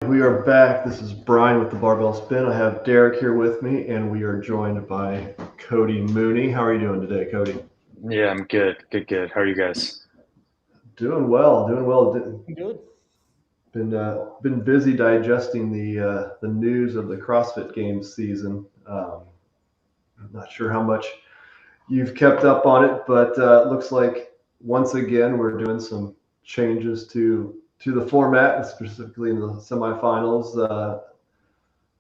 we are back. This is Brian with the Barbell Spin. I have Derek here with me, and we are joined by Cody Mooney. How are you doing today, Cody? Yeah, I'm good. Good. How are you guys? Doing well, doing well. Good. Been busy digesting the news of the CrossFit Games season. I'm not sure how much you've kept up on it, but it looks like once again we're doing some changes to the format, specifically in the semifinals.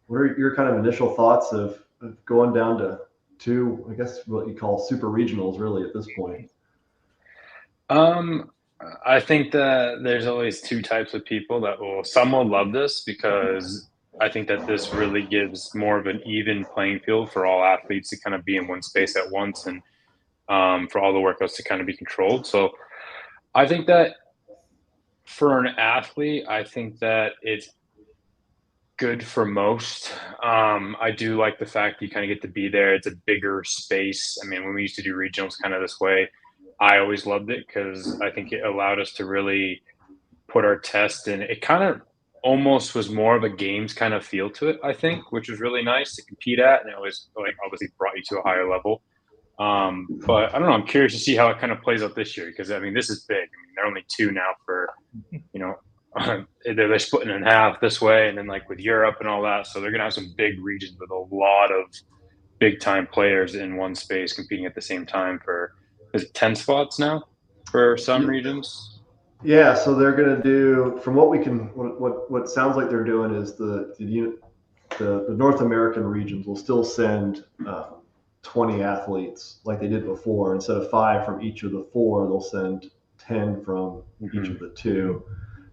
What are your kind of initial thoughts of going down to two, I guess what you call super regionals really at this point? Um, I think that there's always two types of people some will love this because I think that this really gives more of an even playing field for all athletes to kind of be in one space at once and for all the workouts to kind of be controlled. So I think that for an athlete, I think that it's good for most. I do like the fact that you kind of get to be there. It's a bigger space. I mean, when we used to do regionals kind of this way, I always loved it because I think it allowed us to really put our test in. It kind of almost was more of a games kind of feel to it, I think, which was really nice to compete at. And it was like obviously brought you to a higher level. But I don't know. I'm curious to see how it kind of plays out this year because I mean, this is big. I mean, they're only two now for, you know, they're splitting in half this way, and then like with Europe and all that, so they're gonna have some big regions with a lot of big time players in one space competing at the same time for is it 10 spots now for some regions? Yeah, so they're going to do, from what we can, what sounds like they're doing is the North American regions will still send 20 athletes like they did before. Instead of 5 from each of the 4, they'll send 10 from each of the 2.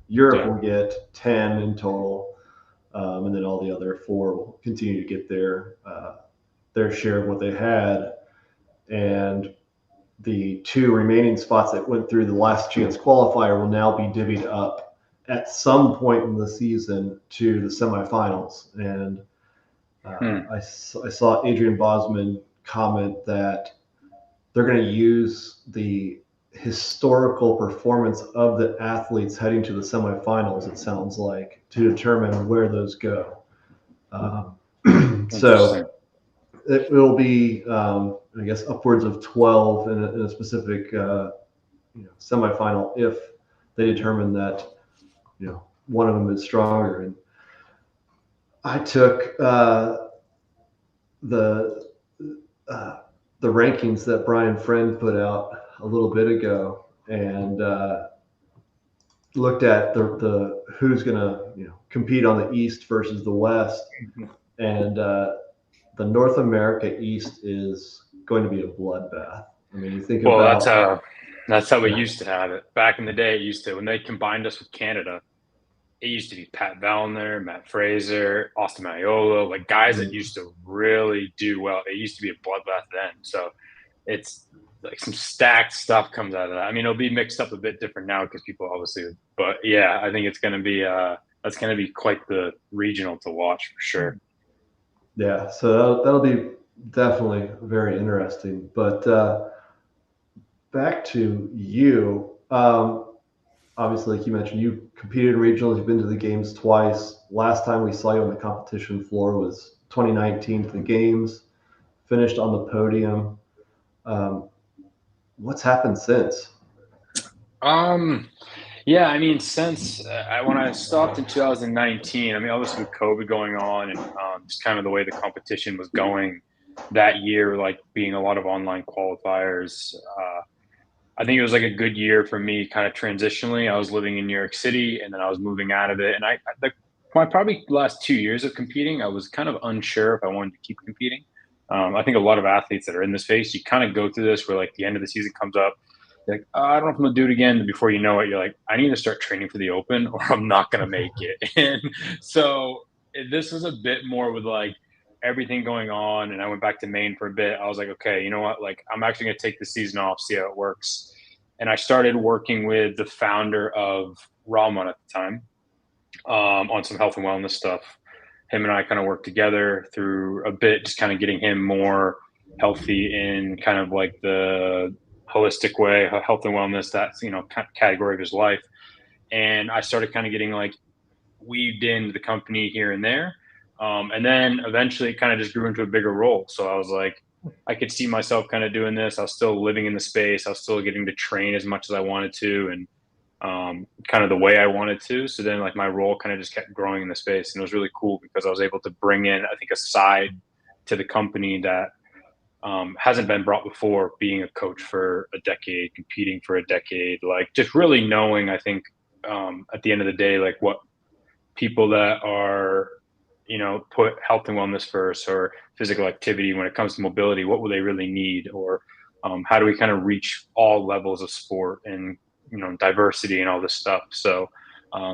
Europe will get 10 in total, and then all the other 4 will continue to get their share of what they had. And the 2 remaining spots that went through the last chance qualifier will now be divvied up at some point in the season to the semifinals. And I saw Adrian Bosman comment that they're going to use the historical performance of the athletes heading to the semifinals, it sounds like, to determine where those go. So it will be, I guess, upwards of 12 in a specific semifinal if they determine that one of them is stronger. And I took the rankings that Brian Friend put out a little bit ago and looked at the who's going to compete on the East versus the West, and the North America East is going to be a bloodbath. I mean, you think about that's how we used to have it back in the day. It used to when they combined us with Canada. It used to be Pat Vellner, Matt Fraser, Austin Mariolo, like guys that used to really do well. It used to be a bloodbath then. So it's like some stacked stuff comes out of that. I mean, it'll be mixed up a bit different now because people obviously, but yeah, I think it's going to be that's going to be quite the regional to watch for sure. Yeah, so that'll be definitely very interesting. But back to you. Obviously, like you mentioned, you competed in regionals. You've been to the games twice. Last time we saw you on the competition floor was 2019 to the games. Finished on the podium. What's happened since? Yeah, I mean, since when I stopped in 2019, I mean, obviously with COVID going on and just kind of the way the competition was going that year, like being a lot of online qualifiers, I think it was like a good year for me kind of transitionally. I was living in New York City and then I was moving out of it. And my probably last 2 years of competing, I was kind of unsure if I wanted to keep competing. I think a lot of athletes that are in this phase, you kind of go through this where like the end of the season comes up. You're like, I don't know if I'm gonna do it again. And before you know it, you're like, I need to start training for the open or I'm not gonna make it. And so this was a bit more with like everything going on. And I went back to Maine for a bit. I was like, okay, you know what? Like I'm actually gonna take the season off, see how it works. And I started working with the founder of ROMWOD at the time on some health and wellness stuff. Him and I kind of worked together through a bit, just kind of getting him more healthy in kind of like the holistic way, health and wellness, that's, category of his life. And I started kind of getting like weaved into the company here and there. And then eventually it kind of just grew into a bigger role. So I was like, I could see myself kind of doing this. I was still living in the space. I was still getting to train as much as I wanted to, and kind of the way I wanted to. So then like my role kind of just kept growing in the space, and it was really cool because I was able to bring in, I think, a side to the company that hasn't been brought before, being a coach for a decade, competing for a decade, like just really knowing, I think, at the end of the day, like what people that are, put health and wellness first, or physical activity when it comes to mobility, what will they really need? Or how do we kind of reach all levels of sport and, diversity and all this stuff. So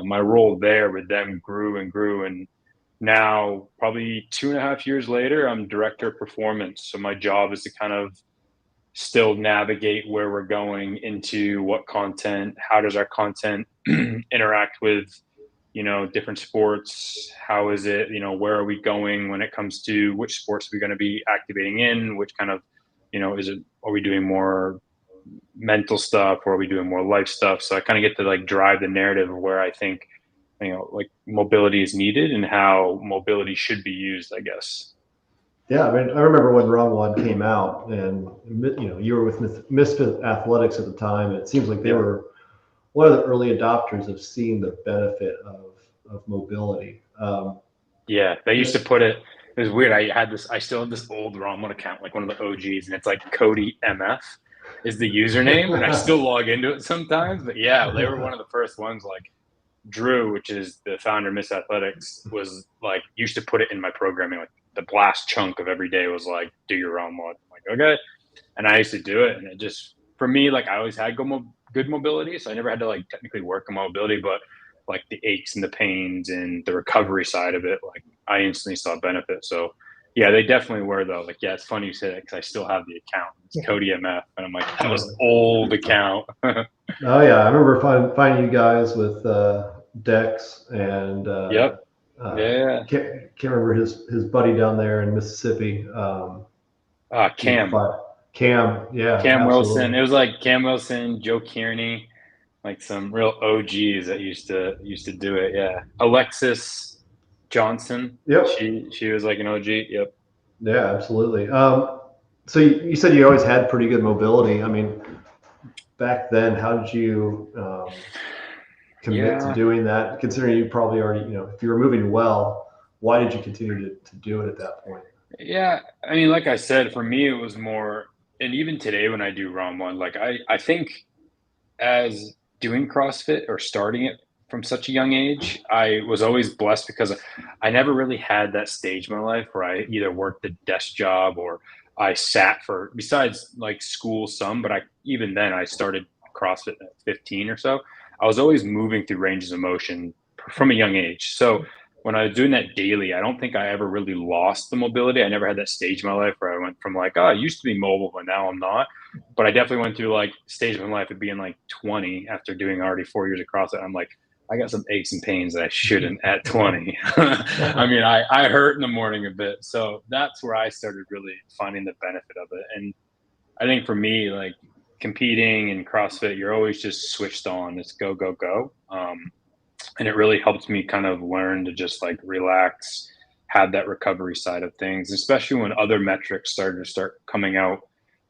my role there with them grew and grew. And now, probably 2.5 years later, I'm director of performance. So my job is to kind of still navigate where we're going into what content, how does our content interact with, different sports, how is it, where are we going when it comes to which sports we're going to be activating in, which kind of, are we doing more mental stuff, or are we doing more life stuff? So I kind of get to like drive the narrative of where I think, like mobility is needed and how mobility should be used, I guess. Yeah, I mean, I remember when ROMWOD came out, and you were with Misfit Athletics at the time. And it seems like they were one of the early adopters of seeing the benefit of mobility. Yeah, they used to put it. It was weird. I still have this old ROMWOD account, like one of the OGs, and it's like Cody MF is the username, and I still log into it sometimes. But yeah, they were one of the first ones. Like Drew, which is the founder of Miss Athletics, was like used to put it in my programming. Like the last chunk of every day was like, do your ROMWOD. I'm like, okay, and I used to do it, and it just, for me, like I always had good mobility, so I never had to like technically work on mobility, but like the aches and the pains and the recovery side of it, like I instantly saw benefit. So yeah, they definitely were though. Like, yeah, it's funny you say that because I still have the account. It's Cody MF, and I'm like, that was old account. Oh yeah, I remember finding you guys with Dex and Yep. Yeah. can't remember his buddy down there in Mississippi. Cam. Cam, yeah, Cam Wilson. absolutely. It was like Cam Wilson, Joe Kearney, like some real OGs that used to do it. Yeah. Alexis Johnson. Yep. She was like an OG. Yep. Yeah, absolutely. So you said you always had pretty good mobility. I mean, back then, how did you commit to Yeah. doing that? Considering you probably already, if you were moving well, why did you continue to do it at that point? Yeah. I mean, like I said, for me, it was more, and even today when I do ROM1, like I think as doing CrossFit or starting it from such a young age, I was always blessed because I never really had that stage in my life where I either worked a desk job or I sat for, besides like school some, but even then I started CrossFit at 15 or so. I was always moving through ranges of motion from a young age. So when I was doing that daily, I don't think I ever really lost the mobility. I never had that stage in my life where I went from like, oh, I used to be mobile, but now I'm not. But I definitely went through like stage of my life of being like 20 after doing already 4 years of CrossFit. I'm like, I got some aches and pains that I shouldn't at 20. I mean, I hurt in the morning a bit. So that's where I started really finding the benefit of it. And I think for me, like competing in CrossFit, you're always just switched on. It's go, go, go. And it really helped me kind of learn to just like relax, have that recovery side of things, especially when other metrics started to start coming out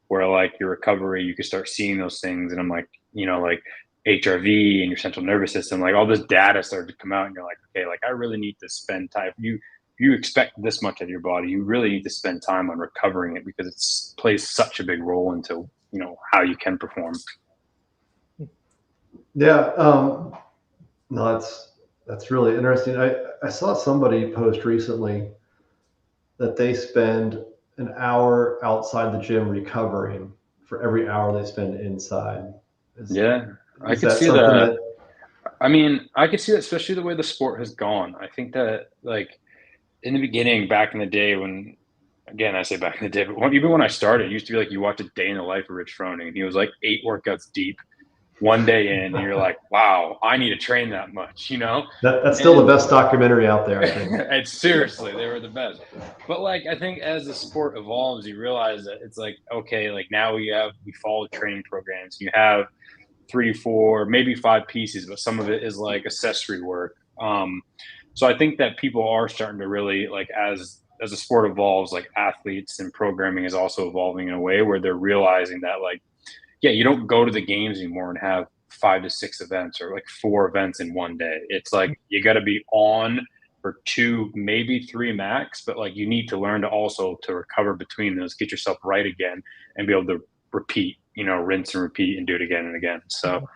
where like your recovery, you could start seeing those things. And I'm like, like HRV and your central nervous system, like all this data started to come out, and you're like, okay, like I really need to spend time. You expect this much of your body, you really need to spend time on recovering it because it plays such a big role into, how you can perform. Yeah, no, that's really interesting. I saw somebody post recently that they spend an hour outside the gym recovering for every hour they spend inside. Yeah, I Is could that see something that. that? I mean, I could see that, especially the way the sport has gone. I think that, like, in the beginning, back in the day, when, again, I say back in the day, but even when I started, it used to be like you watch a day in the life of Rich Froning, and he was like 8 workouts deep one day in, and you're like, wow, I need to train that much, That's still the And best documentary out there, I think. and seriously, they were the best. But like, I think as the sport evolves, you realize that it's like, okay, like now we follow training programs. You have 3, 4, maybe 5 pieces, but some of it is like accessory work, So I think that people are starting to really, like, as the sport evolves, like athletes and programming is also evolving in a way where they're realizing that, like, yeah, you don't go to the games anymore and have 5 to 6 events or like 4 events in one day. It's like you got to be on for 2, maybe 3 max, but like you need to learn to also to recover between those, get yourself right again, and be able to repeat, rinse and repeat and do it again and again. So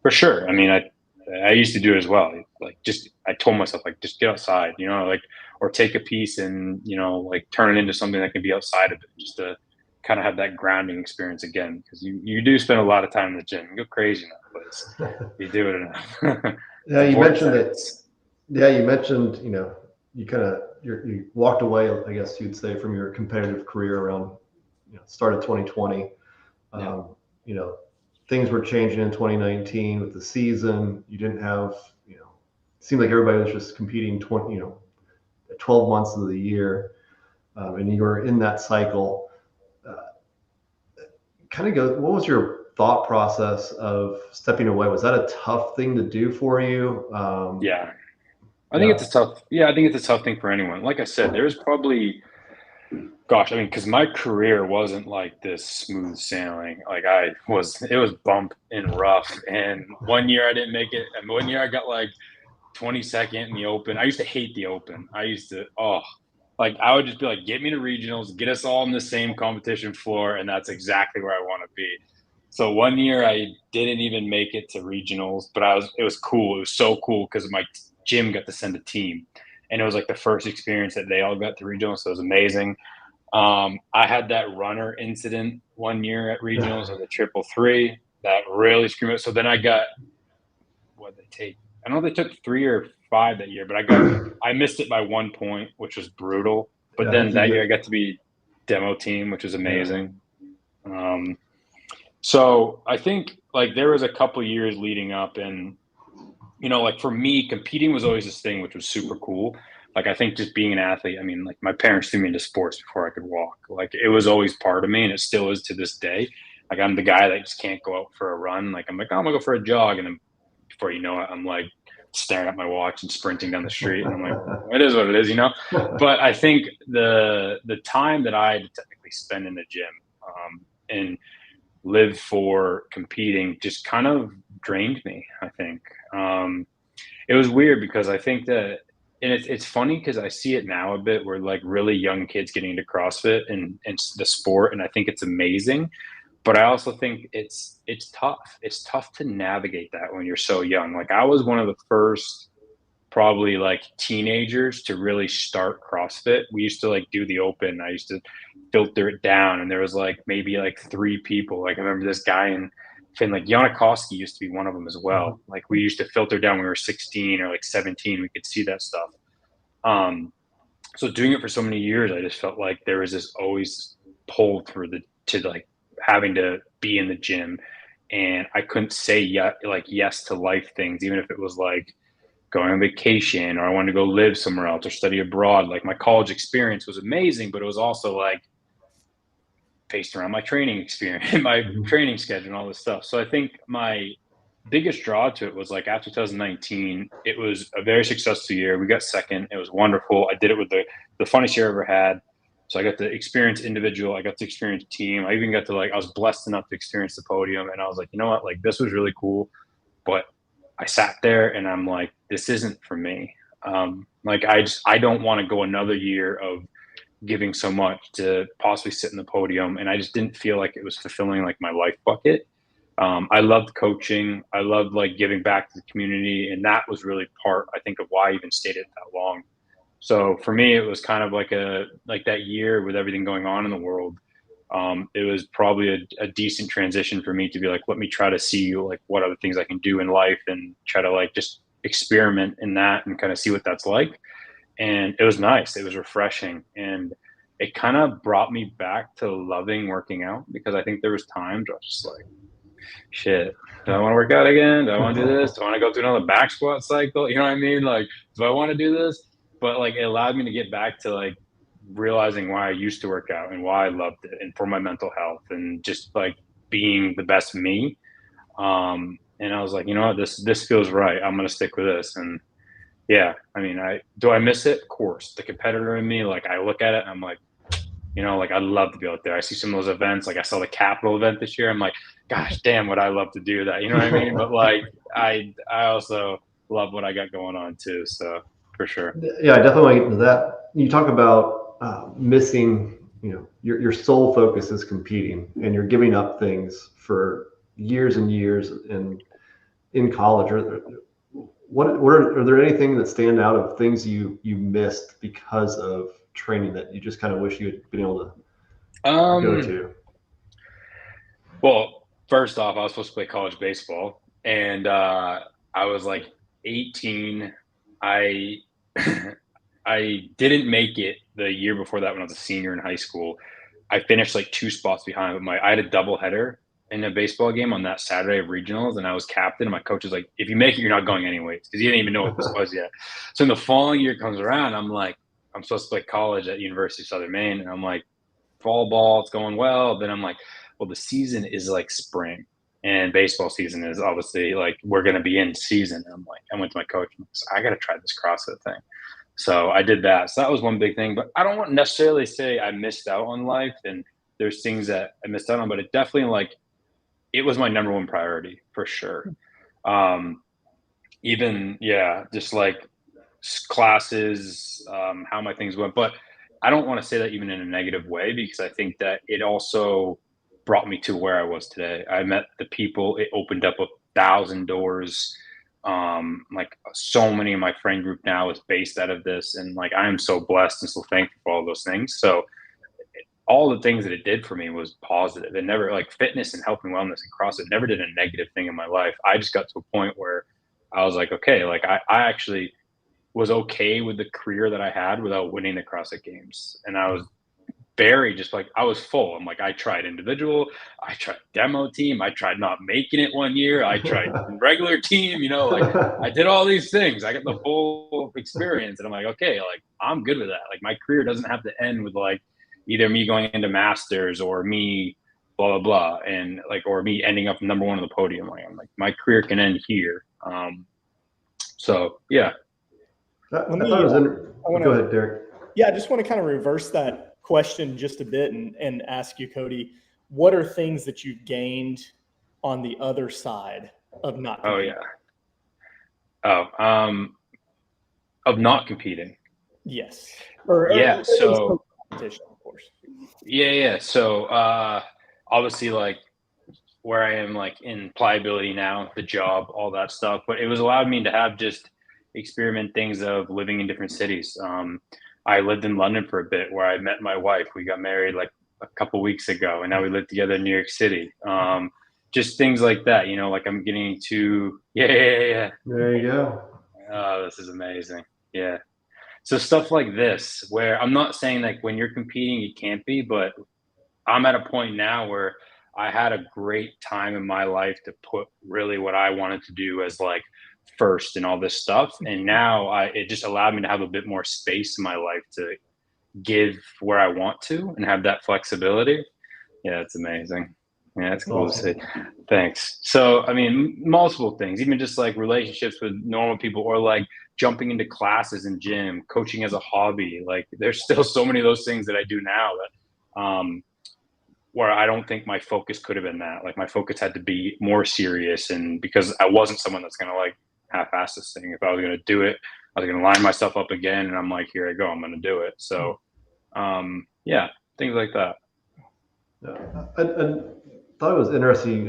for sure, I mean, I used to do it as well. Like, just I told myself, like, just get outside, like, or take a piece and like turn it into something that can be outside of it, just to kind of have that grounding experience again, because you do spend a lot of time in the gym. You go crazy in that place. You do it enough. Yeah, you mentioned that. Yeah, you mentioned, you walked away, I guess you'd say, from your competitive career around, start of 2020. Yeah. Things were changing in 2019 with the season. You didn't have, it seemed like everybody was just competing 12 months of the year, and you were in that cycle. What was your thought process of stepping away? Was that a tough thing to do for you? Yeah. I think it's a tough thing for anyone. Like I said, there's probably, gosh, I mean, because my career wasn't like this smooth sailing. Like, it was bump and rough. And one year I didn't make it. And one year I got like 22nd in the open. I used to hate the open. Like, I would just be like, get me to regionals, get us all in the same competition floor. And that's exactly where I want to be. So one year I didn't even make it to regionals, but it was cool. It was so cool because my gym got to send a team, and it was like the first experience that they all got to regionals. So it was amazing. I had that runner incident one year at regionals of the 333 that really screwed me. So then I got, what did they take? I don't know if they took 3 or 5 that year, but I missed it by 1 point, which was brutal. But then that year I got to be demo team, which was amazing. So I think, like, there was a couple years leading up, and like, for me, competing was always this thing, which was super cool. Like, I think just being an athlete, I mean, like, my parents threw me into sports before I could walk. Like, it was always part of me, and it still is to this day. Like, I'm the guy that just can't go out for a run. Like, I'm like, oh, I'm gonna go for a jog, and then before you know it, I'm like staring at my watch and sprinting down the street, and I'm like, it is what it is. But I think the time that I had to technically spend in the gym, and live for competing, just kind of drained me, I think. It was weird because I think that, and it's funny because I see it now a bit where, like, really young kids getting into CrossFit and the sport, and I think it's amazing. But I also think it's tough. It's tough to navigate that when you're so young. Like, I was one of the first, probably, like, teenagers to really start CrossFit. We used to, like, do the open. I used to filter it down, and there was like maybe like 3 people. Like, I remember this guy in Finland, like Janikowski used to be one of them as well. Like, we used to filter down when we were 16 or like 17. We could see that stuff. So doing it for so many years, I just felt like there was this always pull to like having to be in the gym, and I couldn't say yes to life things, even if it was like going on vacation, or I wanted to go live somewhere else or study abroad. Like, my college experience was amazing, but it was also like based around my training experience, my training schedule, and all this stuff. So I think my biggest draw to it was, like, after 2019, it was a very successful year. We got second. It was wonderful. I did it with the funnest year I ever had. So I got to experience individual. I got to experience team. I even got to, like, I was blessed enough to experience the podium. And I was like, you know what? Like, this was really cool. But I sat there and I'm like, this isn't for me. Like, I don't want to go another year of giving so much to possibly sit in the podium. And I just didn't feel like it was fulfilling, like, my life bucket. I loved coaching. I loved, like, giving back to the community. And that was really part, I think, of why I even stayed it that long. So for me, it was kind of like that year with everything going on in the world. It was probably a decent transition for me to be like, let me try to see, like, what other things I can do in life, and try to, like, just experiment in that and kind of see what that's like. And it was nice. It was refreshing. And it kind of brought me back to loving working out, because I think there was times I was just like, shit, do I want to work out again? Do I want to do this? Do I want to go through another back squat cycle? You know what I mean? Like, do I want to do this? But, like, it allowed me to get back to, like, realizing why I used to work out and why I loved it, and for my mental health, and just, like, being the best me. And I was like, you know what, this feels right. I'm going to stick with this. And Yeah. I mean, do I miss it? Of course. The competitor in me, like I look at it and I'm like, like I'd love to be out there. I see some of those events, like I saw the Capitol event this year. I'm like, gosh, damn, would I love to do that? You know what I mean? But like, I also love what I got going on too. So for sure. Yeah, I definitely want to get into that. You talk about missing, your sole focus is competing, and you're giving up things for years and years in college. Are there anything that stand out of things you missed because of training that you just kind of wish you had been able to go Um, to? well, first off, I was supposed to play college baseball, and I was like 18. I I didn't make it the year before that when I was a senior in high school. I finished like 2 spots behind, but I had a doubleheader in a baseball game on that Saturday of regionals, and I was captain. And my coach was like, "If you make it, you're not going anyways," because he didn't even know what this was yet. So in the following year comes around, I'm like, I'm supposed to play college at University of Southern Maine, and I'm like, fall ball, it's going well. Then I'm like, well, the season is like spring, and baseball season is obviously like we're going to be in season. And I'm like, I went to my coach, and I got to try this CrossFit thing. So I did that. So that was one big thing. But I don't want to necessarily say I missed out on life, and there's things that I missed out on, but it definitely like it was my number one priority for sure. Um, Even just like classes, how my things went. But I don't want to say that even in a negative way, because I think that it also brought me to where I was today. I met the people. It opened up 1,000 doors. Like so many of my friend group now is based out of this, and like I am so blessed and so thankful for all those things. So all the things that it did for me was positive. It never, like fitness and health and wellness and CrossFit never did a negative thing in my life. I just got to a point where I was like, okay, like I actually was okay with the career that I had without winning the CrossFit Games. And I was very just like, I was full. I'm like, I tried individual, I tried demo team, I tried not making it one year, I tried regular team, like I did all these things. I got the full experience. And I'm like, okay, like I'm good with that. Like my career doesn't have to end with like either me going into masters or me blah blah blah and like or me ending up number one on the podium. Like I'm like my career can end here. So yeah. I Let thought it me, was I want Go to, ahead, Derek. yeah, I just want to kind of reverse that question just a bit and ask you, Cody, what are things that you've gained on the other side of not Oh competing? yeah. Of not competing. Yes. Yeah. Or at least So competition, of course. yeah. So obviously like where I am like in pliability now, the job, all that stuff. But it was allowed me to have just experiment things of living in different cities. I lived in London for a bit where I met my wife. We got married like a couple weeks ago, and now we live together in New York City. Just things like that, like I'm getting to, yeah. There you go. Oh, this is amazing. Yeah. So stuff like this, where I'm not saying like when you're competing, you can't be, but I'm at a point now where I had a great time in my life to put really what I wanted to do as like first and all this stuff. And now it just allowed me to have a bit more space in my life to give where I want to and have that flexibility. Yeah, it's amazing. Yeah, it's cool to see. Awesome. Thanks. So, I mean, multiple things, even just like relationships with normal people or like jumping into classes in gym, coaching as a hobby. Like there's still so many of those things that I do now that where I don't think my focus could have been that. Like my focus had to be more serious, and because I wasn't someone that's gonna like half-ass this thing. If I was gonna do it, I was gonna line myself up again, and I'm like, here I go, I'm gonna do it. So, yeah, things like that. Yeah. I thought it was interesting.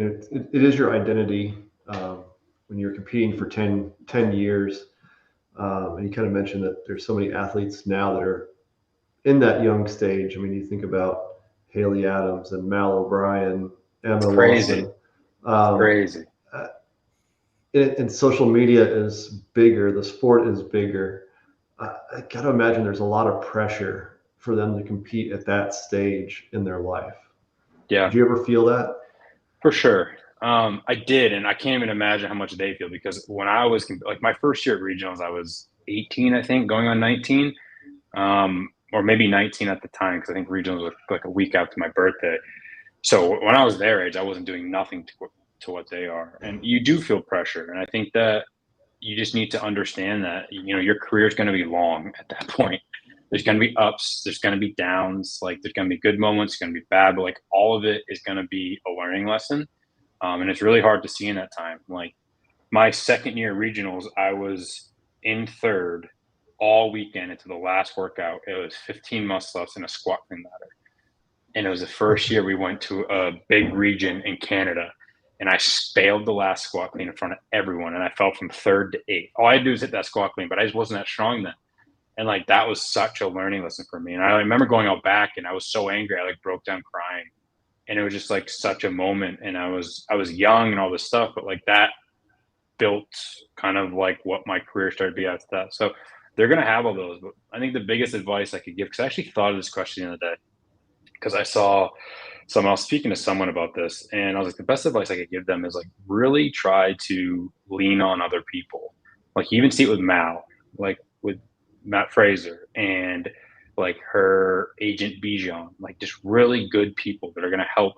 It is your identity when you're competing for 10 years. And you kind of mentioned that there's so many athletes now that are in that young stage. I mean, you think about Haley Adams and Mal O'Brien, It's Emma crazy. Lawson. It's Um, crazy. and social media is bigger. The sport is bigger. I got to imagine there's a lot of pressure for them to compete at that stage in their life. Yeah, Did you ever feel that? for sure. I did, and I can't even imagine how much they feel because when I was like my first year at regionals, I was 18, I think, going on 19. Or maybe 19 at the time, because I think regionals was like a week after my birthday. So when I was their age, I wasn't doing nothing to what they are. And you do feel pressure. And I think that you just need to understand that, your career is going to be long at that point. There's going to be ups, there's going to be downs, like there's going to be good moments, it's going to be bad, but like all of it is going to be a learning lesson. And it's really hard to see in that time. Like my second year regionals, I was in third all weekend into the last workout. It was 15 muscle ups and a squat clean ladder. And it was the first year we went to a big region in Canada. And I failed the last squat clean in front of everyone. And I fell from third to eighth. All I had to do was hit that squat clean, but I just wasn't that strong then. And like, that was such a learning lesson for me. And I remember going out back and I was so angry. I like broke down crying. And it was just like such a moment. And I was young and all this stuff, but like that built kind of like what my career started to be after that. So they're going to have all those. But I think the biggest advice I could give, because I actually thought of this question the other day, because I saw someone else speaking to someone about this. And I was like, the best advice I could give them is like, really try to lean on other people. Like you even see it with Mal, like with Matt Fraser and like her agent Bijan, like just really good people that are going to help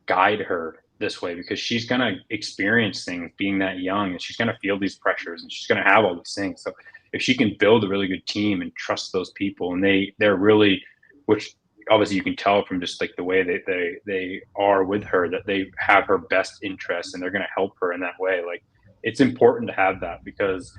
guide her this way, because she's going to experience things being that young, and she's going to feel these pressures, and she's going to have all these things. So if she can build a really good team and trust those people, and they're really, which obviously you can tell from just like the way they are with her, that they have her best interests and they're going to help her in that way. Like it's important to have that, because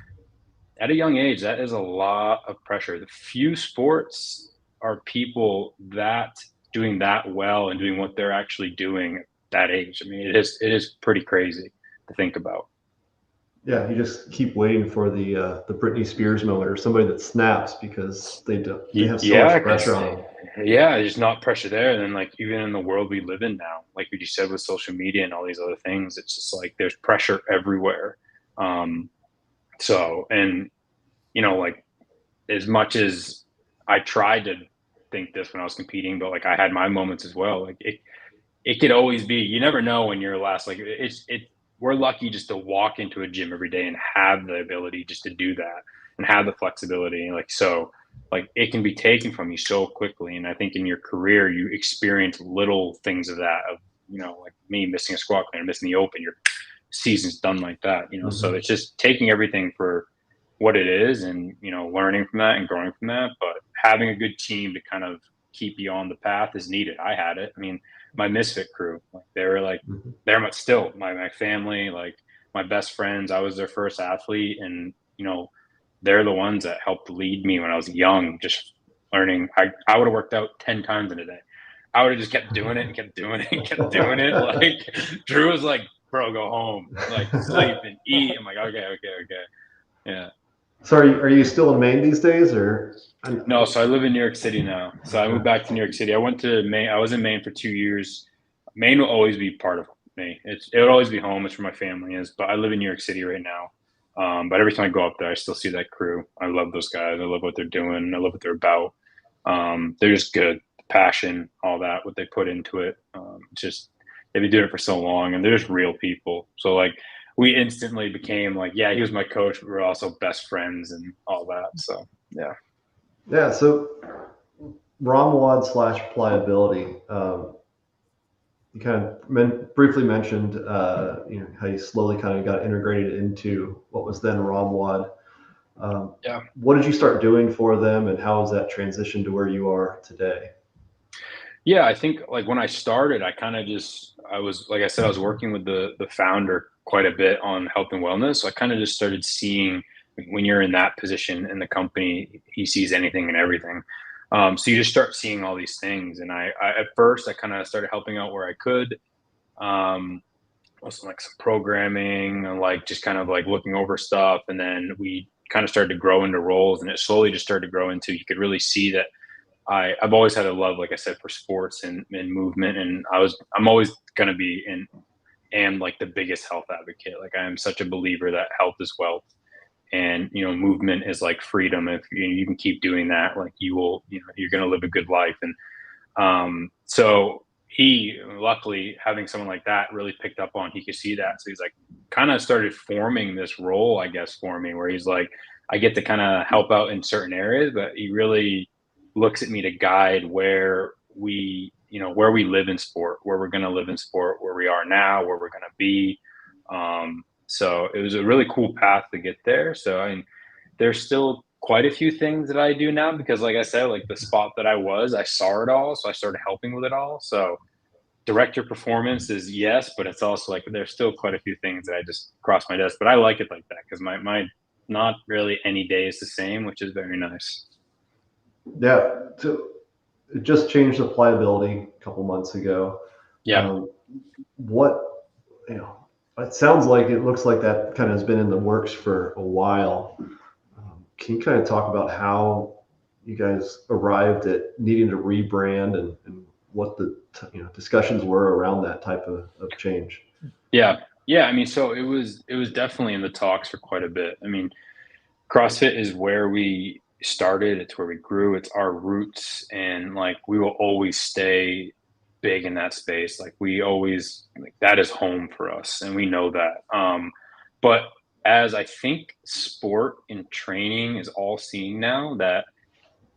at a young age, that is a lot of pressure. The few sports are people that doing that well and doing what they're actually doing at that age. I mean, it is pretty crazy to think about. Yeah, you just keep waiting for the Britney Spears moment, or somebody that snaps because they have so much pressure on them. Yeah, there's not pressure there. And then like even in the world we live in now, like what you said with social media and all these other things, it's just like there's pressure everywhere. So, and like as much as I tried to think this when I was competing, but like I had my moments as well. Like it could always be, you never know when you're last. Like we're lucky just to walk into a gym every day and have the ability just to do that and have the flexibility. Like, so like it can be taken from you so quickly. And I think in your career, you experience little things of that, of, like me missing a squat clean or missing the open, your season's done like that, Mm-hmm. So it's just taking everything for what it is and, learning from that and growing from that. But having a good team to kind of keep you on the path is needed. I had it. I mean, my misfit crew, like they were like, Mm-hmm. they're still my family, like my best friends. I was their first athlete, and they're the ones that helped lead me when I was young, just learning. I would have worked out 10 times in a day. I would have just kept doing it and kept doing it and kept doing it. Like Drew was like, bro, go home, like sleep and eat. I'm like, okay. Yeah. So are you still in Maine these days, or? No, so I live in New York City now. So I moved back to New York City. I went to Maine. I was in Maine for 2 years. Maine will always be part of me. It'll always be home. It's where my family is. But I live in New York City right now. But every time I go up there, I still see that crew. I love those guys. I love what they're doing. I love what they're about. They're just good. Passion, all that, what they put into it. Just they've been doing it for so long, and they're just real people. So like we instantly became like, yeah, he was my coach, but we're also best friends and all that. So yeah. Yeah. So ROMWOD / pliability. You kind of briefly mentioned, how you slowly kind of got integrated into what was then ROMWOD. Yeah. What did you start doing for them, and how has that transitioned to where you are today? Yeah, I think like when I started, I was, like I said, I was working with the founder quite a bit on health and wellness. So I kind of just started seeing, when you're in that position in the company, he sees anything and everything. So you just start seeing all these things. And I at first I kind of started helping out where I could. Also like some programming and like just kind of like looking over stuff. And then we kind of started to grow into roles, and it slowly just started to grow into, you could really see that I've always had a love, like I said, for sports and movement. And I'm always going to be and am like the biggest health advocate. Like I am such a believer that health is wealth, and, movement is like freedom. If you can keep doing that, like you will, you're going to live a good life. And so he, luckily, having someone like that really picked up on, he could see that. So he's like kind of started forming this role, I guess, for me, where he's like, I get to kind of help out in certain areas, but he really looks at me to guide where we live in sport, where we're going to live in sport, where we are now, where we're going to be. So it was a really cool path to get there. So I mean, there's still quite a few things that I do now because, like I said, like the spot that I saw it all. So I started helping with it all. So director performance is yes, but it's also like there's still quite a few things that I just cross my desk. But I like it like that because my not really any day is the same, which is very nice. Yeah. So it just changed the pliability a couple months ago. Yeah. What, it sounds like it looks like that kind of has been in the works for a while. Can you kind of talk about how you guys arrived at needing to rebrand and what the discussions were around that type of change? Yeah. I mean, so it was definitely in the talks for quite a bit. I mean, CrossFit is where we started. It's where we grew. It's our roots, and like we will always stay big in that space. Like we always like that is home for us, and we know that. But as I think sport and training is all seeing now that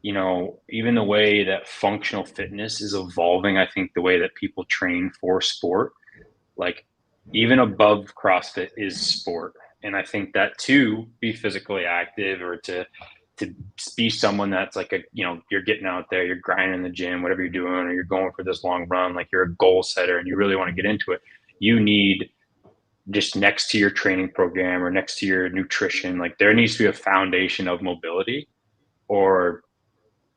even the way that functional fitness is evolving, I think the way that people train for sport, like even above CrossFit is sport. And I think that to be physically active or to be someone that's like you're getting out there, you're grinding in the gym, whatever you're doing, or you're going for this long run, like you're a goal setter and you really want to get into it, you need just next to your training program or next to your nutrition, like there needs to be a foundation of mobility or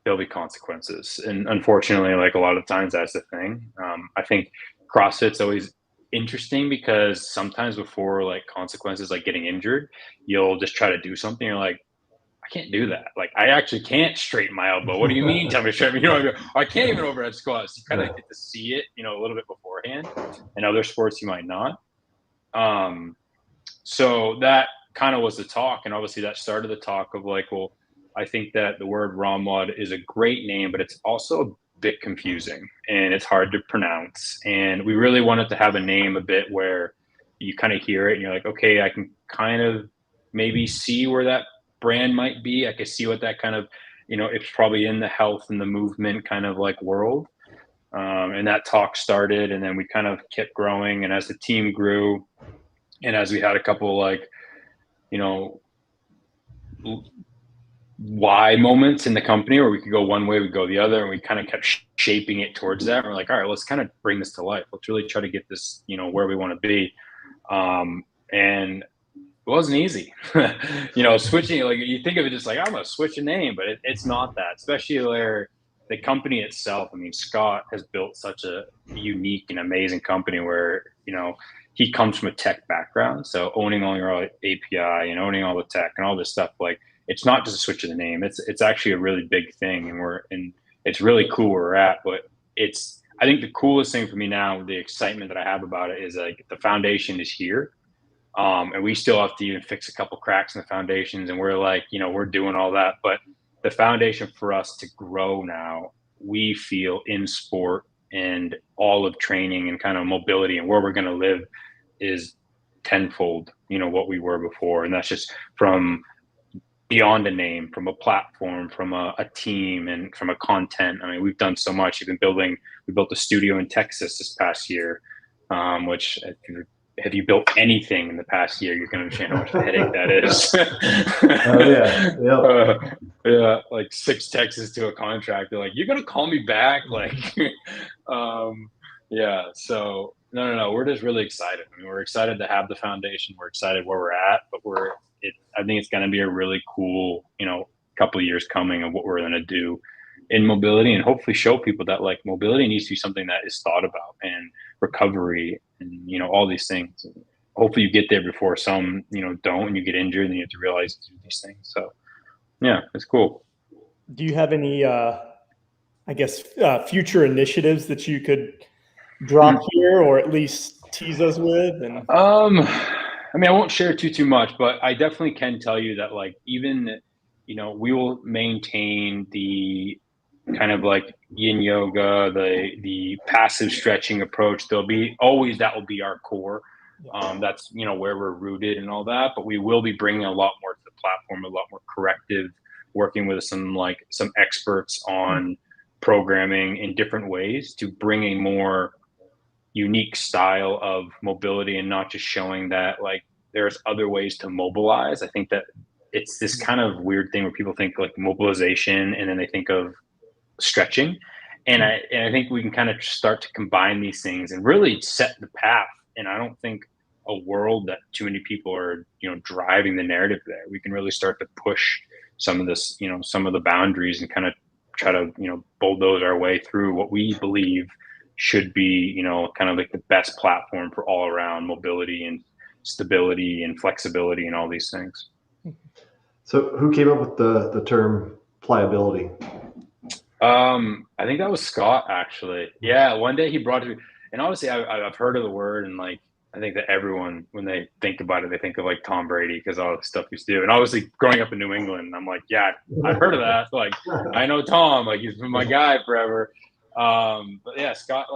there'll be consequences. And unfortunately, like a lot of times that's the thing. I think CrossFit's always interesting because sometimes before like consequences, like getting injured, you'll just try to do something. You're like, I can't do that. Like I actually can't straighten my elbow. What do you mean? Tell me straight. I can't even overhead squats. You kind of get to see it, a little bit beforehand. In other sports, you might not. So that kind of was the talk. And obviously that started the talk of like, well, I think that the word ROMWOD is a great name, but it's also a bit confusing and it's hard to pronounce. And we really wanted to have a name a bit where you kind of hear it and you're like, okay, I can kind of maybe see where that brand might be. I can see what that kind of, it's probably in the health and the movement kind of like world. And that talk started and then we kind of kept growing. And as the team grew and as we had a couple like, why moments in the company where we could go one way, we go the other, and we kind of kept shaping it towards that. And we're like, all right, let's kind of bring this to life. Let's really try to get this, where we want to be. And it wasn't easy, switching, like you think of it just like, I'm going to switch a name, but it's not that, especially where the company itself, I mean, Scott has built such a unique and amazing company where, he comes from a tech background. So owning all your API and owning all the tech and all this stuff, like it's not just a switch of the name. It's actually a really big thing. And it's really cool where we're at, but I think the coolest thing for me now, the excitement that I have about it is like the foundation is here. And we still have to even fix a couple cracks in the foundations. And we're like, we're doing all that, but the foundation for us to grow now, we feel in sport and all of training and kind of mobility and where we're going to live is tenfold, what we were before. And that's just from beyond a name, from a platform, from a team, and from a content. I mean, we've done so much. We built a studio in Texas this past year, which if you built anything in the past year, you can understand how much of a headache that is. Yeah, like 6 texts to a contract. They're like, you're going to call me back? Like, yeah. So no, we're just really excited. I mean, we're excited to have the foundation. We're excited where we're at, but I think it's going to be a really cool, couple of years coming of what we're going to do in mobility and hopefully show people that like mobility needs to be something that is thought about and recovery and, all these things. And hopefully you get there before some, don't, and you get injured and you have to realize to do these things. So yeah, it's cool. Do you have any, future initiatives that you could drop here or at least tease us with? And I mean, I won't share too much, but I definitely can tell you that like even, we will maintain the kind of like yin yoga, the passive stretching approach. That will be our core. That's, where we're rooted and all that, but we will be bringing a lot more to the platform, a lot more corrective, working with some experts on programming in different ways to bring a more unique style of mobility and not just showing that like there's other ways to mobilize. I think that it's this kind of weird thing where people think like mobilization and then they think of stretching. And I think we can kind of start to combine these things and really set the path. And I don't think a world that too many people are, driving the narrative there. We can really start to push some of this, some of the boundaries and kind of try to, bulldoze our way through what we believe should be, kind of like the best platform for all around mobility and stability and flexibility and all these things. So who came up with the term pliability? I think that was Scott, actually. Yeah, one day he brought it to me, and obviously I've heard of the word, and like I think that everyone, when they think about it, they think of like Tom Brady because all the stuff he's doing. And obviously, growing up in New England, I'm like, yeah, I've heard of that. Like, I know Tom, like he's been my guy forever. But yeah, Scott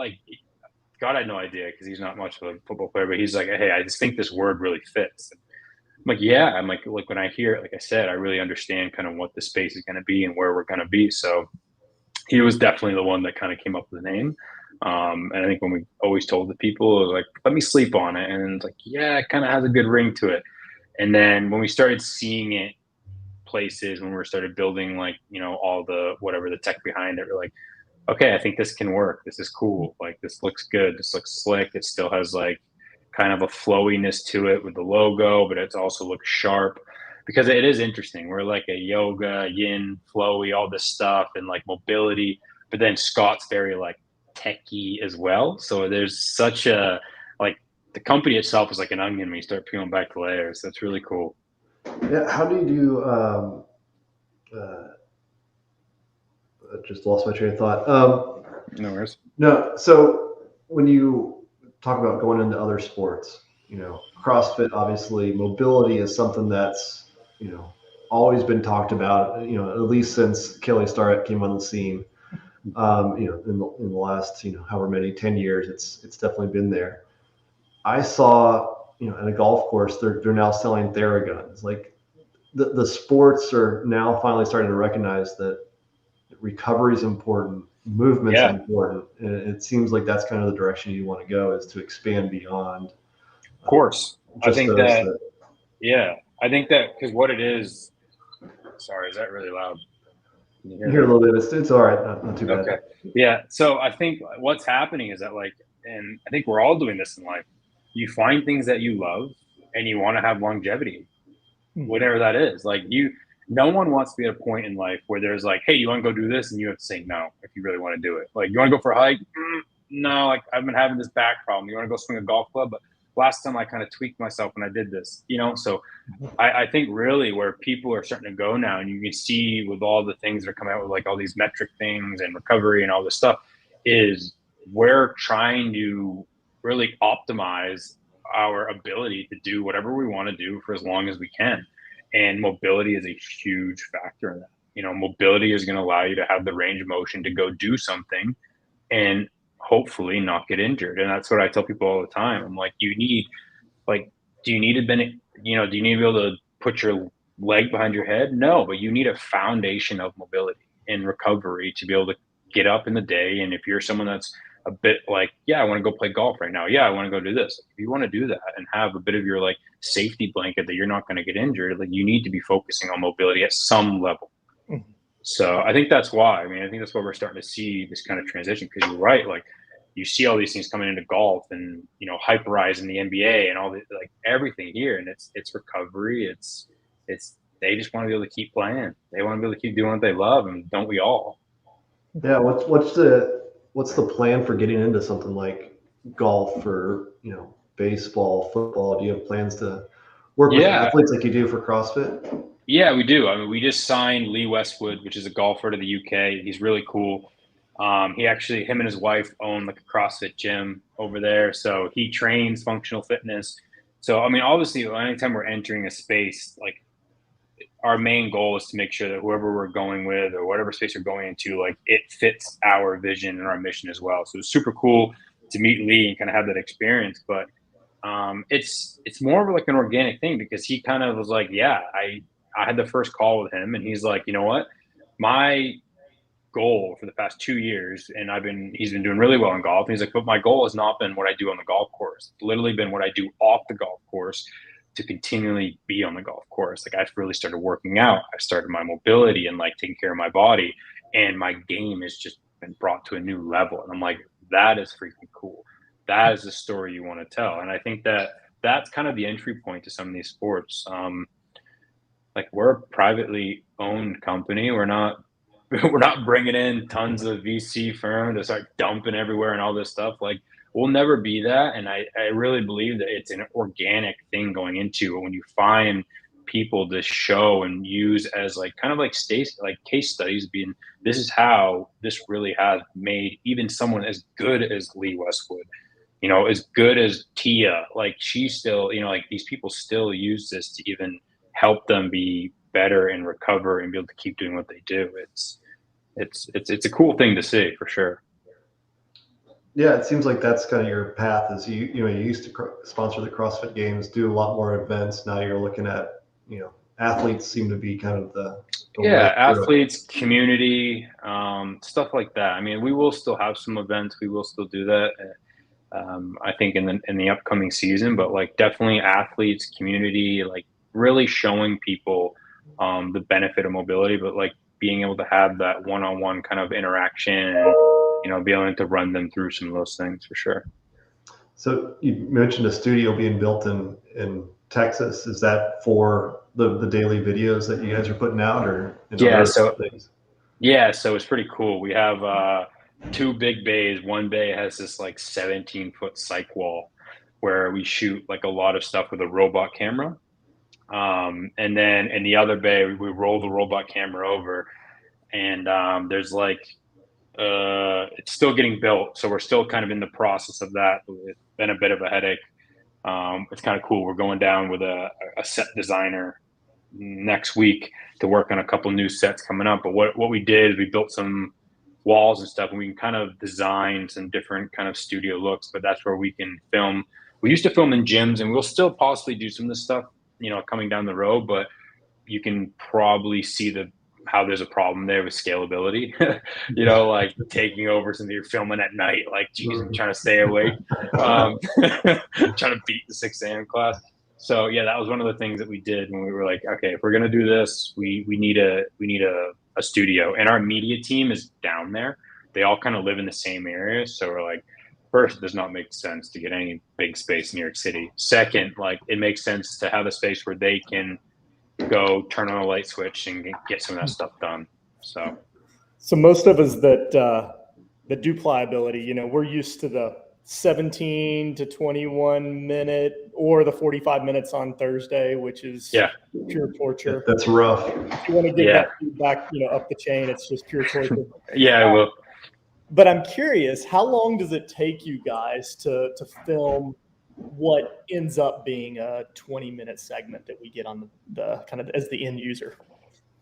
had no idea because he's not much of a football player, but he's like, hey, I just think this word really fits. I'm like, yeah. I'm like when I hear it, like I said, I really understand kind of what the space is going to be and where we're going to be. So he was definitely the one that kind of came up with the name. And I think when we always told the people, it was like, let me sleep on it. And it's like, yeah, it kind of has a good ring to it. And then when we started seeing it places, when we started building like, all the, whatever the tech behind it, we're like, okay, I think this can work. This is cool. Like, this looks good. This looks slick. It still has like kind of a flowiness to it with the logo, but it also looks sharp. Because it is interesting. We're like a yoga, yin, flowy, all this stuff, and like mobility. But then Scott's very like techie as well. So there's such a like the company itself is like an onion when you start peeling back the layers. That's really cool. Yeah. How do you do? I just lost my train of thought. No worries. No. So when you talk about going into other sports, CrossFit, obviously, mobility is something that's always been talked about, at least since Kelly Starrett came on the scene, in the last, however many, 10 years, it's definitely been there. I saw, at a golf course, they're now selling Theraguns. Like the sports are now finally starting to recognize that recovery is important, movement's important. And it seems like that's kind of the direction you want to go, is to expand beyond. Of course. I think that because what it is, sorry, is that really loud? You hear a little bit. It's all right. Not too bad. Okay. Yeah. So I think what's happening is that and I think we're all doing this in life. You find things that you love and you want to have longevity, whatever that is. Like no one wants to be at a point in life where there's like, hey, you want to go do this? And you have to say no if you really want to do it. Like, you want to go for a hike? No, like I've been having this back problem. You want to go swing a golf club? But last time I kind of tweaked myself when I did this, so I think really where people are starting to go now, and you can see with all the things that are coming out with like all these metric things and recovery and all this stuff, is we're trying to really optimize our ability to do whatever we want to do for as long as we can. And mobility is a huge factor in that. Mobility is going to allow you to have the range of motion to go do something and hopefully not get injured. And that's what I tell people all the time. I'm like, do you need to be able to put your leg behind your head? No, but you need a foundation of mobility and recovery to be able to get up in the day. And if you're someone that's a bit like, yeah, I want to go play golf right now. Yeah, I want to go do this. If you want to do that and have a bit of your like safety blanket that you're not going to get injured, like you need to be focusing on mobility at some level. So I think that's why. I think that's why we're starting to see this kind of transition, because you're right. Like, you see all these things coming into golf and, hyperize in the NBA and all the, like everything here. And it's recovery. It's they just want to be able to keep playing. They want to be able to keep doing what they love. And don't we all? Yeah. What's the plan for getting into something like golf or, baseball, football? Do you have plans to work with athletes like you do for CrossFit? Yeah, we do. We just signed Lee Westwood, which is a golfer to the UK. He's really cool. Him and his wife own like a CrossFit gym over there. So he trains functional fitness. So, obviously anytime we're entering a space, like our main goal is to make sure that whoever we're going with or whatever space we're going into, like it fits our vision and our mission as well. So it's super cool to meet Lee and kind of have that experience. But it's more of like an organic thing, because he kind of was like, yeah, I had the first call with him, and he's like, you know what, my goal for the past 2 years, and he's been doing really well in golf. And he's like, but my goal has not been what I do on the golf course. It's literally been what I do off the golf course, to continually be on the golf course. Like I really started working out. I started my mobility and like taking care of my body, and my game has just been brought to a new level. And I'm like, that is freaking cool. That is the story you want to tell. And I think that that's kind of the entry point to some of these sports. Like we're a privately owned company. We're not bringing in tons of VC firm to start dumping everywhere and all this stuff. Like we'll never be that. And I really believe that it's an organic thing going into it. When you find people to show and use as like kind of like case studies, being this is how this really has made even someone as good as Lee Westwood, you know, as good as Tia, like she still, you know, like these people still use this to even help them be better and recover and be able to keep doing what they do. It's a cool thing to see for sure. Yeah, it seems like that's kind of your path. Is you used to sponsor the CrossFit Games, do a lot more events. Now you're looking at, you know, athletes seem to be kind of the yeah, athletes, community, stuff like that. I mean, we will still have some events. We will still do that. I think in the upcoming season, but like definitely athletes, community, like really showing people the benefit of mobility, but like being able to have that one-on-one kind of interaction and, you know, be able to run them through some of those things for sure. So you mentioned a studio being built in Texas. Is that for the daily videos that you guys are putting out, or things? Yeah, so it's pretty cool. We have 2 big bays. One bay has this like 17-foot cyc wall where we shoot like a lot of stuff with a robot camera. And then in the other bay, we roll the robot camera over, and there's like it's still getting built, so we're still kind of in the process of that. It's been a bit of a headache. It's kind of cool. We're going down with a set designer next week to work on a couple new sets coming up. But what we did is we built some walls and stuff, and we can kind of design some different kind of studio looks. But that's where we can film. We used to film in gyms, and we'll still possibly do some of this stuff, you know, coming down the road. But you can probably see how there's a problem there with scalability, you know, like taking over something you're filming at night, like, geez, I'm trying to stay awake, trying to beat the 6 a.m. class. So yeah, that was one of the things that we did when we were like, okay, if we're going to do this, we need a studio, and our media team is down there. They all kind of live in the same area. So we're like, first, it does not make sense to get any big space in New York City. Second, like it makes sense to have a space where they can go turn on a light switch and get some of that stuff done. So most of us that do pliability, you know, we're used to the 17 to 21 minute or the 45 minutes on Thursday, which is pure torture. That's rough. If you want to get that feedback, you know, up the chain, it's just pure torture. Yeah, I will. But I'm curious, how long does it take you guys to film what ends up being a 20-minute segment that we get on the kind of as the end user?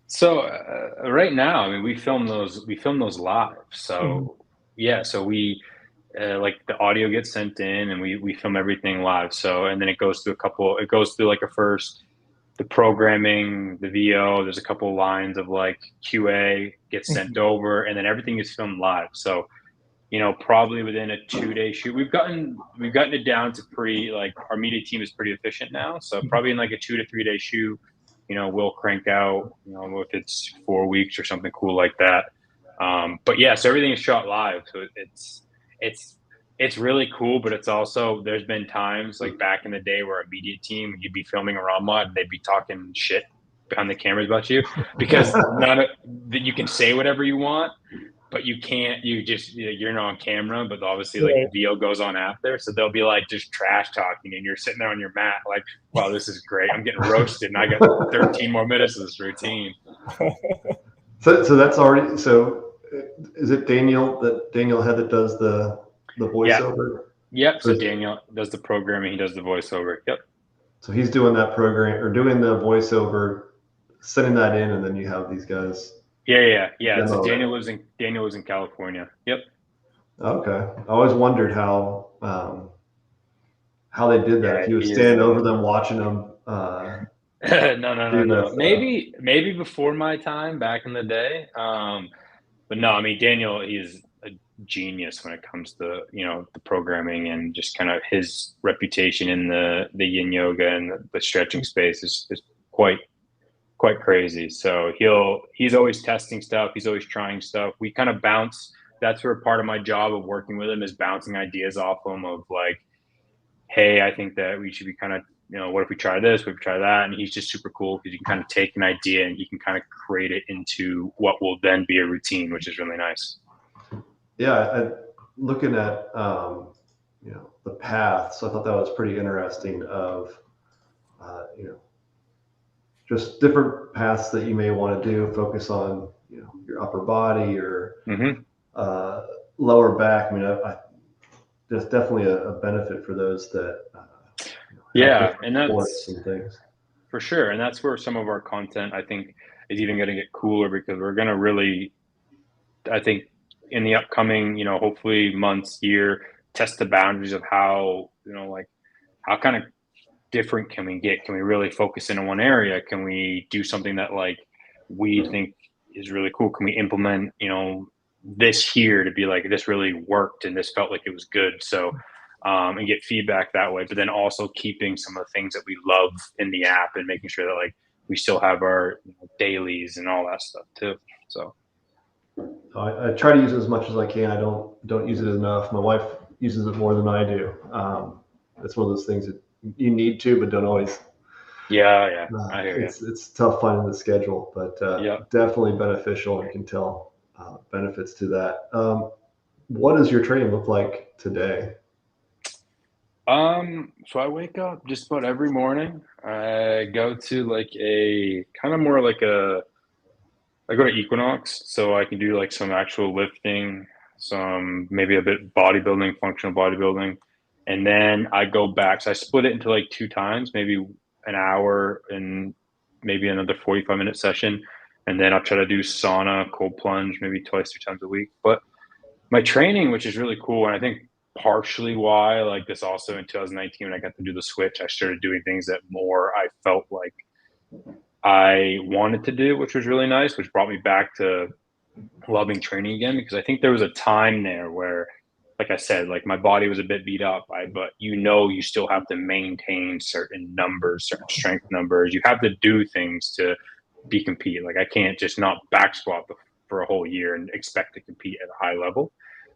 So right now, I mean, we film those live. So so we like the audio gets sent in, and we film everything live. So, and then it goes through like the programming, the VO, there's a couple of lines of like QA gets sent over, and then everything is filmed live. So, you know, probably within a 2-day shoot, we've gotten it down to our media team is pretty efficient now. So probably in like a 2 to 3 day shoot, you know, we'll crank out, you know, if it's 4 weeks or something cool like that. But yeah, so everything is shot live. So it's really cool, but it's also, there's been times like back in the day where a media team, you'd be filming a ROMWOD and they'd be talking shit behind the cameras about you, because you can say whatever you want, but you can't, you're not on camera, but obviously like the VO goes on after. So they'll be like just trash talking, and you're sitting there on your mat like, wow, this is great. I'm getting roasted and I got 13 more minutes of this routine. So that's already, so is it Daniel Head that does the voiceover? Yep. So Daniel does the programming. He does the voiceover. Yep. So he's doing that program or doing the voiceover, sending that in, and then you have these guys. Yeah. So Daniel lives in California. Yep. Okay. I always wondered how they did that. If you would stand over them watching them. No. Maybe before my time back in the day. But no, I mean, Daniel, he's a genius when it comes to, the programming, and just kind of his reputation in the yin yoga and the stretching space is quite crazy. So he's always testing stuff. He's always trying stuff. We kind of bounce. That's where part of my job of working with him is bouncing ideas off him of like, hey, I think that we should be kind of, what if we try this? What if we try that? And he's just super cool because you can kind of take an idea and he can kind of create it into what will then be a routine, which is really nice. Yeah, looking at the path, so I thought that was pretty interesting. Of just different paths that you may want to do. Focus on your upper body or lower back. I mean, there's definitely a benefit for those that and that's and things. For sure, and that's where some of our content, I think, is even going to get cooler, because we're going to really, I think, in the upcoming, hopefully months, year, test the boundaries of how, how kind of different can we get? Can we really focus in on one area? Can we do something that like we think is really cool? Can we implement, this here to be like, this really worked and this felt like it was good? So, and get feedback that way, but then also keeping some of the things that we love in the app and making sure that like we still have our dailies and all that stuff too. So. I try to use it as much as I can. I don't use it enough. My wife uses it more than I do. It's one of those things that you need to, but don't always. Yeah. I hear it's tough finding the schedule, but definitely beneficial, and can tell benefits to that. What does your training look like today? So I wake up just about every morning. I go to like a kind of more like I go to Equinox, so I can do like some actual lifting, some maybe a bit bodybuilding, functional bodybuilding. And then I go back. So I split it into like 2 times, maybe an hour and maybe another 45-minute session. And then I'll try to do sauna, cold plunge, maybe twice, 3 times a week. But my training, which is really cool, and I think partially why I like this also in 2019 when I got to do the switch, I started doing things that more I felt like I wanted to do, which was really nice, which brought me back to loving training again, because I think there was a time there where, like I said, like my body was a bit beat up, but you still have to maintain certain numbers, certain strength numbers. You have to do things to be compete. Like I can't just not back squat for a whole year and expect to compete at a high level.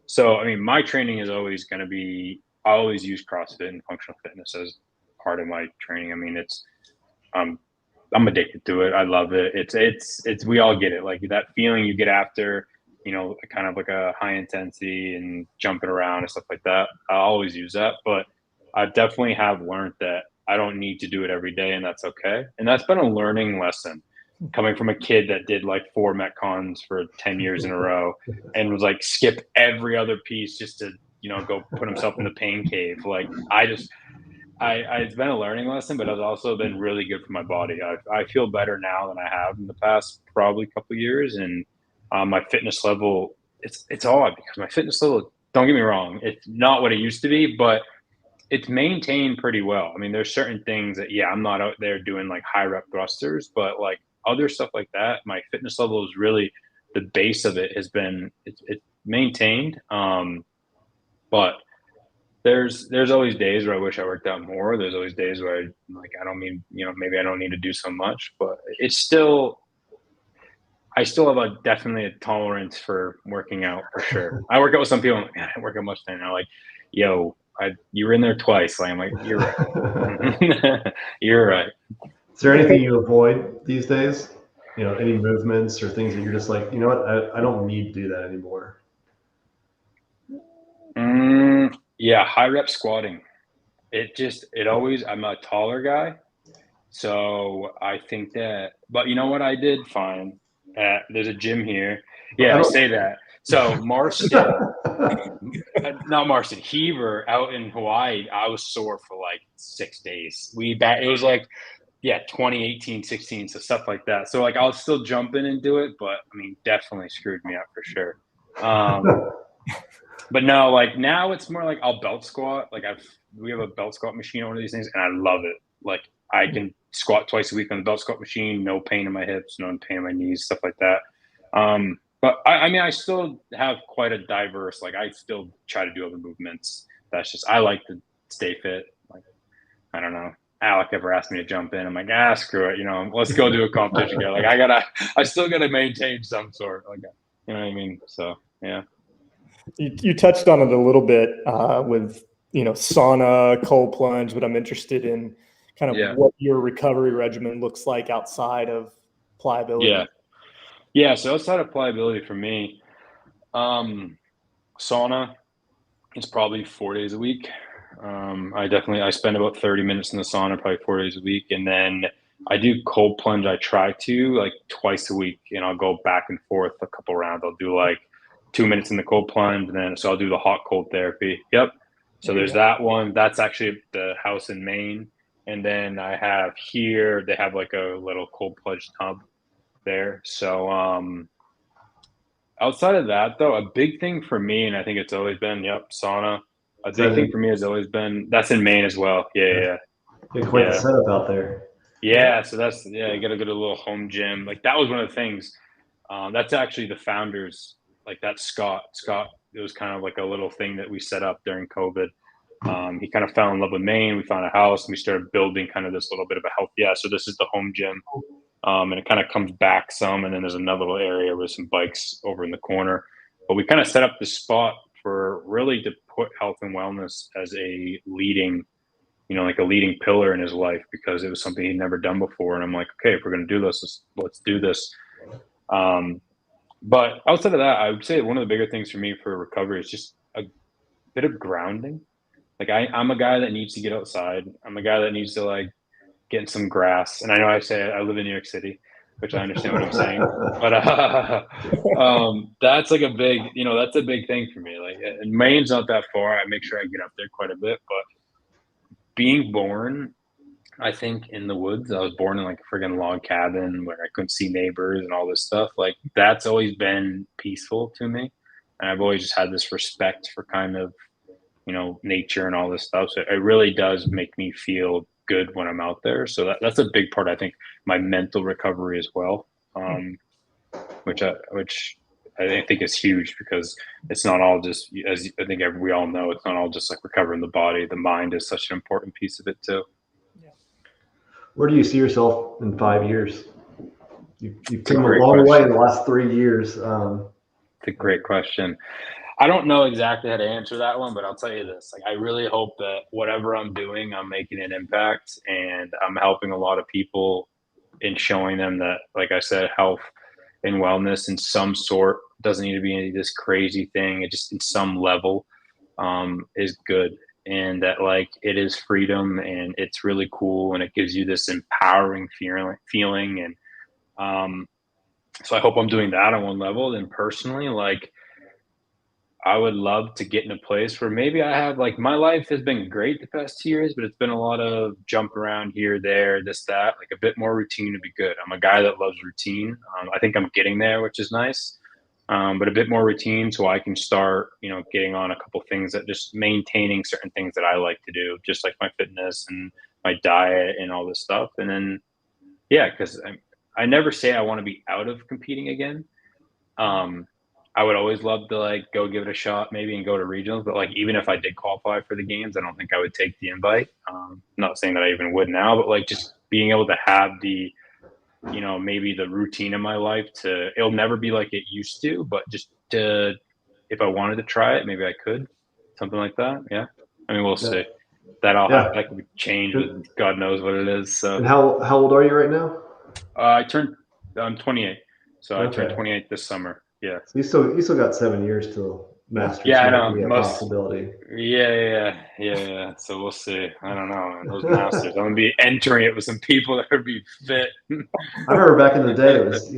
So, I mean, my training is always going to be, I always use CrossFit and functional fitness as part of my training. I mean, I'm addicted to it. I love it. It's we all get it. Like that feeling you get after, kind of like a high intensity and jumping around and stuff like that. I always use that, but I definitely have learned that I don't need to do it every day, and that's okay. And that's been a learning lesson coming from a kid that did like 4 Metcons for 10 years in a row and was like skip every other piece just to, go put himself in the pain cave. Like it's been a learning lesson, but it's also been really good for my body. I feel better now than I have in the past probably couple of years. And my fitness level, it's odd because my fitness level, don't get me wrong, it's not what it used to be, but it's maintained pretty well. I mean, there's certain things that, I'm not out there doing like high rep thrusters, but like other stuff like that, my fitness level is really, the base of it has been, it's maintained. But there's always days where I wish I worked out more. There's always days where I don't mean, maybe I don't need to do so much, but it's still, I still have definitely a tolerance for working out for sure. I work out with some people, I'm like, man, I don't work out much then. I'm like, yo, you were in there twice. Like, I'm like, you're right. You're right. Is there anything you avoid these days? Any movements or things that you're just like, you know what, I don't need to do that anymore. Yeah, high rep squatting. I'm a taller guy. So I think that, but you know what I did find? There's a gym here. Yeah, I say that. So Marston, not Marston, Heber out in Hawaii, I was sore for like 6 days. It was like, 2018, 16, so stuff like that. So like I'll still jump in and do it, but I mean, definitely screwed me up for sure. But no, like now it's more like I'll belt squat. Like we have a belt squat machine on one of these things, and I love it. Like I can squat twice a week on the belt squat machine, no pain in my hips, no pain in my knees, stuff like that. But I mean, I still have quite a diverse, like I still try to do other movements. That's just, I like to stay fit. Like, I don't know. Alec ever asked me to jump in. I'm like, screw it. Let's go do a competition together. Like I still got to maintain some sort. Like, you know what I mean? So, yeah. You touched on it a little bit with, sauna, cold plunge, but I'm interested in kind of what your recovery regimen looks like outside of pliability. Yeah. So outside of pliability for me, sauna is probably 4 days a week. I spend about 30 minutes in the sauna, probably 4 days a week. And then I do cold plunge. I try to like twice a week, and I'll go back and forth a couple rounds. I'll do like 2 minutes in the cold plunge, and then so I'll do the hot cold therapy. Yep. So there's that one. That's actually the house in Maine. And then I have here, they have like a little cold plunge tub there. So outside of that, though, a big thing for me, and I think it's always been, sauna. A big thing for me has always been, that's in Maine as well. Yeah. Quite the setup out there. Yeah, so that's, you got to go to a little home gym. Like that was one of the things. That's actually the founders, like that's Scott. It was kind of like a little thing that we set up during COVID. He kind of fell in love with Maine. We found a house and we started building kind of this little bit of a health. Yeah, so this is the home gym. And it kind of comes back some, and then there's another little area with some bikes over in the corner. But we kind of set up the spot for really to put health and wellness as a leading, like a leading pillar in his life, because it was something he'd never done before. And I'm like, okay, if we're going to do this, let's do this. But outside of that, I would say one of the bigger things for me for recovery is just a bit of grounding. Like I'm a guy that needs to get outside. I'm a guy that needs to like get in some grass. And I know I say I live in New York City, which I understand what I'm saying, but that's like a big, that's a big thing for me. Like, and Maine's not that far. I make sure I get up there quite a bit, but being born, I think, in the woods, I was born in like a friggin' log cabin where I couldn't see neighbors and all this stuff. Like that's always been peaceful to me. And I've always just had this respect for kind of, nature and all this stuff. So it really does make me feel good when I'm out there. So that's a big part, I think, my mental recovery as well. Which I think is huge, because it's not all just, as I think we all know, it's not all just like recovering the body. The mind is such an important piece of it too. Yeah. Where do you see yourself in 5 years? You've come a long way in the last 3 years. It's a great question. I don't know exactly how to answer that one, but I'll tell you this. Like, I really hope that whatever I'm doing, I'm making an impact, and I'm helping a lot of people in showing them that, like I said, health and wellness in some sort doesn't need to be this crazy thing. It just in some level is good, and that like it is freedom, and it's really cool, and it gives you this empowering feeling. And so I hope I'm doing that on one level. Then personally, like, I would love to get in a place where maybe I have, like, my life has been great the past 2 years, but it's been a lot of jump around here, there, this, that, like a bit more routine would be good. I'm a guy that loves routine. I think I'm getting there, which is nice. But a bit more routine so I can start, getting on a couple things that just maintaining certain things that I like to do, just like my fitness and my diet and all this stuff. And then, yeah, because I never say I want to be out of competing again. I would always love to like go give it a shot maybe and go to regionals, but like even if I did qualify for the games, I don't think I would take the invite. Not saying that I even would now, but like just being able to have the, maybe the routine in my life it'll never be like it used to, but just if I wanted to try it, maybe I could, something like that. Yeah. I mean, we'll see. That could change with God knows what it is. So. And how old are you right now? I'm 28. So I turned 28 this summer. Yeah. So you still got 7 years till Masters. Yeah, I know. Be a possibility. Yeah. So we'll see. I don't know. Those Masters, I'm gonna be entering it with some people that would be fit. I remember back in the day, it was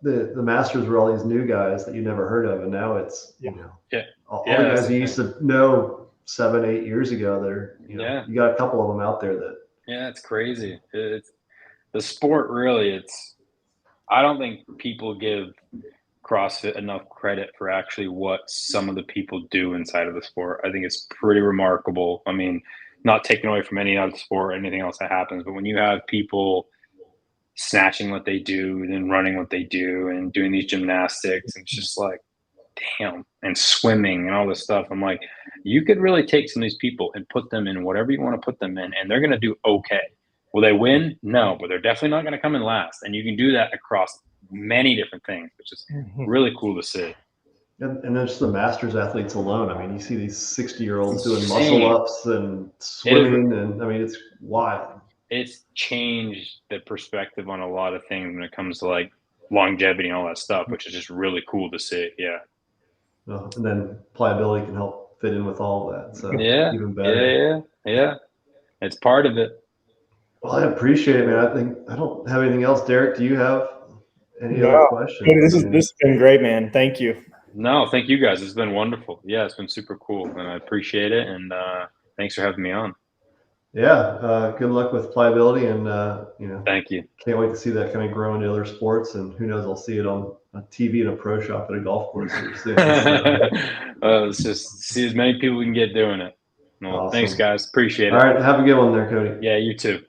the Masters were all these new guys that you never heard of, and now it's all the guys you used to know 7-8 years ago. They're you got a couple of them out there that. Yeah, it's crazy. It's the sport really. I don't think people give CrossFit enough credit for actually what some of the people do inside of the sport. I think it's pretty remarkable. I mean, not taken away from any other sport or anything else that happens, but when you have people snatching what they do, then running what they do, and doing these gymnastics. And it's just like, damn, and swimming and all this stuff. I'm like, you could really take some of these people and put them in whatever you want to put them in, and they're going to do okay. Will they win? No, but they're definitely not going to come in last. And you can do that across many different things, which is really cool to see. And then just the masters athletes alone. I mean, you see these 60-year-olds doing muscle ups and swimming, and I mean, it's wild. It's changed the perspective on a lot of things when it comes to like longevity and all that stuff, which is just really cool to see. Yeah. And then pliability can help fit in with all of that. So even better. Yeah. It's part of it. Well, I appreciate it, man. I don't have anything else. Derek, do you have any other questions? This has been great, man. Thank you. No, thank you guys. It's been wonderful. Yeah, it's been super cool, and I appreciate it. And thanks for having me on. Yeah, good luck with pliability, and thank you. Can't wait to see that kind of grow into other sports, and who knows, I'll see it on a TV in a pro shop at a golf course soon. Let's just see as many people we can get doing it. Well, awesome. Thanks, guys. Appreciate it. All right, have a good one there, Cody. Yeah, you too.